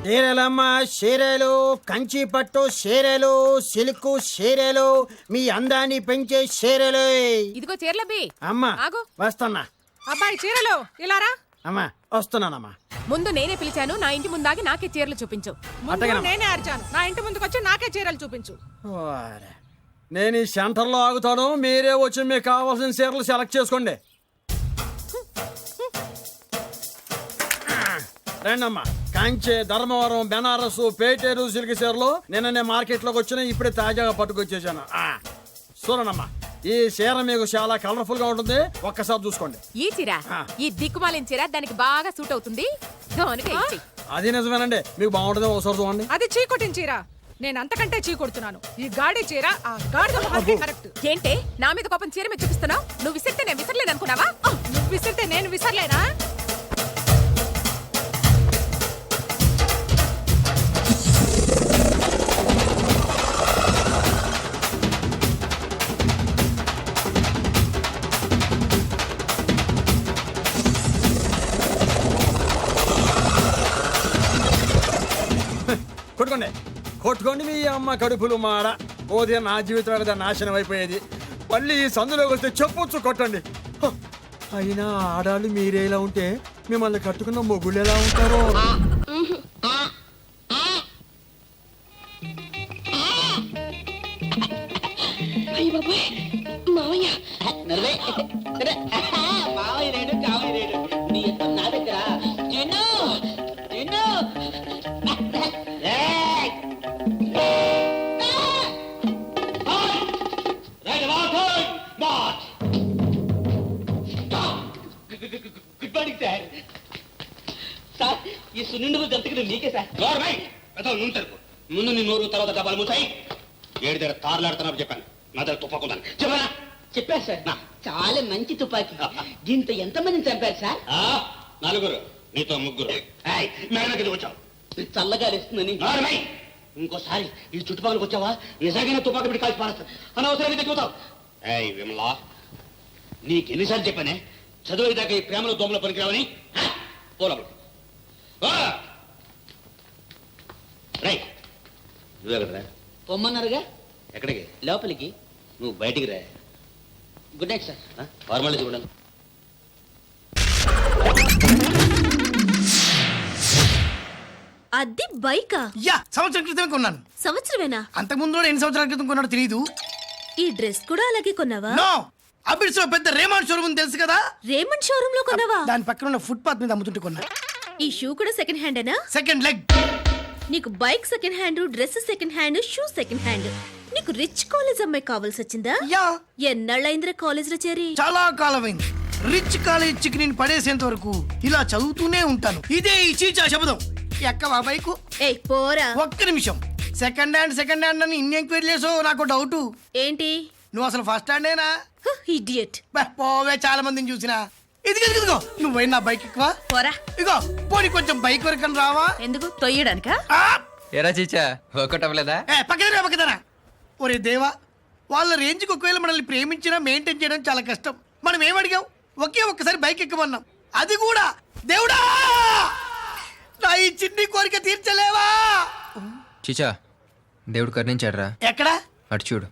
చీరలమ్మ చీరలు, కంచి పట్టు చీరలు, సిల్క్ చీరలు, మీ అందాన్ని పెంచే చీరలు. ఇదిగో చీరలబ్బి. అమ్మా ఆగు. వస్తున్నా. అబ్బాయి చీరలు ఇలారా. అమ్మా వస్తున్నానమ్మా. ముందు నేనే పిలిచాను, నా ఇంటి ముందాగి నాకే చీరలు చూపించు. ముందు నేనే అరిచాను, నా ఇంటి ముందుకు వచ్చి నాకే చీరలు చూపించు. ఓరే. నేను ఈ సెంటర్లో ఆగుతాను, మీరే వచ్చి మీకు కావాల్సిన చీరలు సెలెక్ట్ చేసుకోండి. రండమ్మా. కంచి, ధర్మవరం, బెనారస్, పేటేరు సిల్క్ చీరలు నిన్ననే మార్కెట్లోకి వచ్చిన ఇప్పుడే తాజాగా పట్టుకొచ్చేసాను. చూడండమ్మా, ఈ చీర మీకు చాలా కలర్ఫుల్ గా ఉంటుంది, ఒక్కసారి చూసుకోండి. ఈ చీర, ఈ దిక్కుమాలిన చీర దానికి బాగా సూట్ అవుతుంది. అది నిజమేనండి, మీకు బాగుంటుంది, ఒకసారి చూడండి. అది చీకొట్టిన చీర, నేను అంతకంటే చీకొడుతున్నాను. ఈ గాడి చీర ఆ గాడిద మొహానికి కరెక్ట్. ఏంటే నా మీద కోపం చీర మీద చూపిస్తున్నావు? నువ్వు విసిరితే నేను విసరలేను అనుకున్నావా? నువ్వు విసిరితే నేను విసరలేనా? కొట్టుకోండి కొట్టుకోండి, మీ అమ్మ కడుపులు మాడ. ఓదే నా జీవితం కదా నాశనం అయిపోయేది. మళ్ళీ ఈ సందులోకి వస్తే చెప్పొచ్చు కొట్టండి. అయినా ఆడాళ్ళు మీరేలా ఉంటే మిమ్మల్ని కట్టుకున్న మొగుళ్ళు ఎలా ఉంటారో. సార్, ఈ సున్నిండు జంతుకులు నీకే సార్. ముందు నీ నోరు, తర్వాత డబ్బాలు మూసాయి. ఏడు దగ్గర తారులాడుతున్నారు చెప్పాను. నా దగ్గర తుపాకుందని చెప్పానా? చెప్పారు సార్. చాలా మంచి తుపాకీ. దీంతో ఎంతమందిని చంపారు సార్? నలుగురు, నీతో ముగ్గురు. మేడకి వచ్చావు, చల్లగాలి ఇస్తుందని. ఇంకోసారి ఈ చుట్టుపక్కలకు వచ్చావా నిజంగానే తుపాకీ పెట్టి కాల్చి పారేస్తాను. అనవసరంగా తెచ్చుతావు. విమలా, నీకెన్నిసార్లు చెప్పానే చదువు దాకా ఈ ప్రేమలో దోమలో పనికిరావని? పోలప్పుడు నువ్వెక్కడరా? పొమ్మన్నారుగా. ఎక్కడికి? లోపలికి. నువ్వు బయటికి రా. Good night sir. ఫార్మాలిటీ చూడండి. అది బైకా? యా, సంవత్సరం క్రితమే కొన్నాను. సంవత్సరమేనా? అంతకుముందు ఎన్ని సంవత్సరాల క్రితం కొన్నాడో తెలియదు. ఈ డ్రెస్ కూడా అలాగే కొన్నావా? నో, అబిడ్స్ లో పెద్ద రేమండ్ షోరూమ్ తెలుసు కదా. రేమండ్ షోరూమ్ లో కొన్నావా? దాని పక్కన ఉన్న ఫుట్పాత్ మీద అమ్ముతుంటే కొన్నా. ఈ షూ కూడా సెకండ్ హ్యాండేనా? Second leg. నీకు bike second hand, dress second hand, shoe second hand. నీకు రిచ్ కాలేజ్ అమ్మాయి కావాల్సి వచ్చిందా? యా. ఎన్నాళ్ళైందిరా కాలేజ్ లో చేరి? చాలా కాలమైంది. రిచ్ కాలేజ్ చిక్కి నేను పడేసేంత వరకు ఇలా చదువుతూనే ఉంటాను. ఇదే ఈ చీచా శబ్దం. ఎక్కవా బైకు? ఏయ్ పోరా. ఒక్క నిమిషం. సెకండ్ హ్యాండ్ అని ఇన్ని ఎంక్వైరీ చేసావు. నాకు డౌట్. ఏంటి? నువ్వు అసలు ఫస్ట్ హ్యాండేనా? ఇడియట్. పోవే, చాలా మందిని చూసినా. ఇదిగో నువ్వు నా బైక్ ఎక్కువ. పోరా. ఇగో పోనీ కొంచెం బైక్ వరకు రావా? ఎందుకు తొయ్యడానికా? ఎరా చీచా, వర్కౌట్ అవ్వలేదా? పక్కదరా. ఒరే దేవా, వాళ్ళ రేంజ్కి ఒకవేళ మనల్ని ప్రేమించినా మెయింటైన్ చేయడం చాలా కష్టం. మనం ఏమడిగాం? ఒక్కసారి బైక్ ఎక్కమన్నాం. అది కూడా దేవుడా నా ఈ చిన్ని కోరిక తీర్చలేవా? చీచా, దేవుడు కరుణించాడు రా. ఎక్కడా? అటు చూడు.